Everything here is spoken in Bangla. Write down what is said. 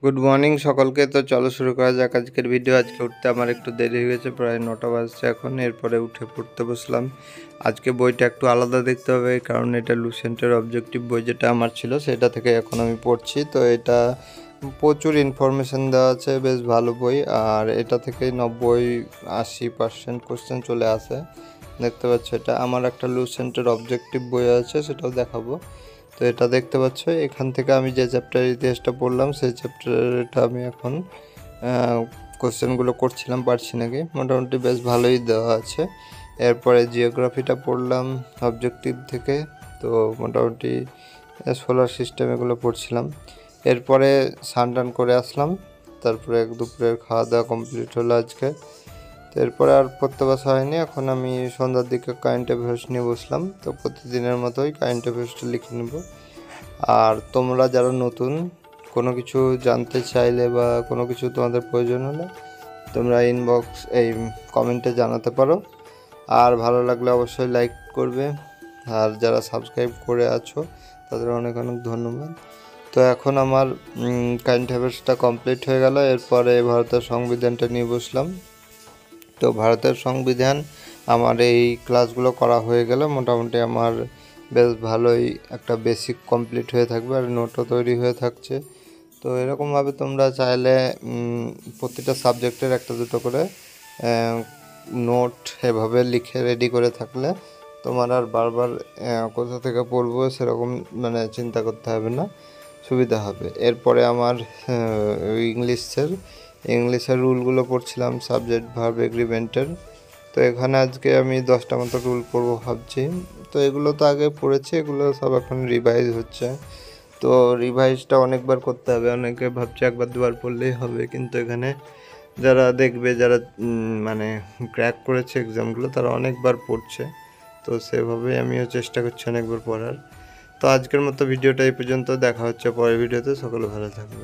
গুড মর্নিং সকলকে। তো চলো শুরু করা যাক আজকের ভিডিও। আজকে উঠতে আমার একটু দেরি হয়ে গেছে, প্রায় 9টা বাজছে এখন। এরপরে উঠে পড়তে বসলাম। আজকে বইটা একটু আলাদা দেখতে হবে, কারণ এটা লুসেন্টের অবজেক্টিভ বই যেটা আমার ছিল সেটা থেকে এখন আমি পড়ছি। তো এটা প্রচুর ইনফরমেশান দেওয়া আছে, বেশ ভালো বই। আর এটা থেকে 90-80% কোশ্চেন চলে আসে, দেখতে পাচ্ছ। এটা আমার একটা লুসেন্টের অবজেক্টিভ বই আছে, সেটাও দেখাবো। তো এটা দেখতে পাচ্ছ, এখান থেকে আমি যে চ্যাপ্টার ইতিহাসটা পড়লাম সেই চ্যাপ্টারটা আমি এখন কোশ্চেনগুলো করছিলাম, পারছি নাকি। মোটামুটি বেশ ভালোই দেওয়া আছে। এরপরে জিওগ্রাফিটা পড়লাম অবজেক্টিভ থেকে, তো মোটামুটি সোলার সিস্টেম এগুলো পড়ছিলাম। এরপরে স্নান করে আসলাম, তারপরে দুপুরের খাওয়া দাওয়া কমপ্লিট হলো আজকে। তো এরপরে আর পড়তে বসা হয়নি। এখন আমি সন্ধ্যার দিকে কারেন্ট অ্যাফেয়ার্স নিয়ে বসলাম। তো প্রতিদিনের মতোই কারেন্ট অ্যাফেয়ার্সটা লিখে নেব। আর তোমরা যারা নতুন কোনো কিছু জানতে চাইলে বা কোনো কিছু তোমাদের প্রয়োজন হলে তোমরা কমেন্টে জানাতে পারো। আর ভালো লাগলে অবশ্যই লাইক করবে। আর যারা সাবস্ক্রাইব করে আছো তাদের অনেক অনেক ধন্যবাদ। তো এখন আমার কারেন্ট অ্যাফেয়ার্সটা কমপ্লিট হয়ে গেল। এরপরে ভারতের সংবিধানটা নিয়ে বসলাম। তো ভারতের সংবিধান আমার এই ক্লাসগুলো করা হয়ে গেলে মোটামুটি আমার বেশ ভালোই একটা বেসিক কমপ্লিট হয়ে থাকবে, আর নোটও তৈরি হয়ে থাকছে। তো এরকমভাবে তোমরা চাইলে প্রতিটা সাবজেক্টের একটা দুটো করে নোট এভাবে লিখে রেডি করে থাকলে তোমার আর বারবার কোথা থেকে পড়বো সেরকম চিন্তা করতে হবে না, সুবিধা হবে। এরপরে আমার ইংলিশের রুলগুলো পড়ছিলাম, সাবজেক্ট ভার্ব এগ্রিমেন্টের। তো এখানে আজকে আমি 10টা মতো রুল পড়বো ভাবছি। তো এগুলো তো আগে পড়েছি, এগুলো সব এখন রিভাইজ হচ্ছে। তো রিভাইজটা অনেকবার করতে হবে। অনেকে ভাবছে একবার দুবার পড়লেই হবে, কিন্তু এখানে যারা দেখবে, যারা ক্র্যাক করেছে এক্সামগুলো, তারা অনেকবার পড়ছে। তো সেভাবেই আমিও চেষ্টা করছি অনেকবার পড়ার। তো আজকের মতো ভিডিওটা এই পর্যন্ত। দেখা হচ্ছে পরের ভিডিওতে। সকলে ভালো থাকবে।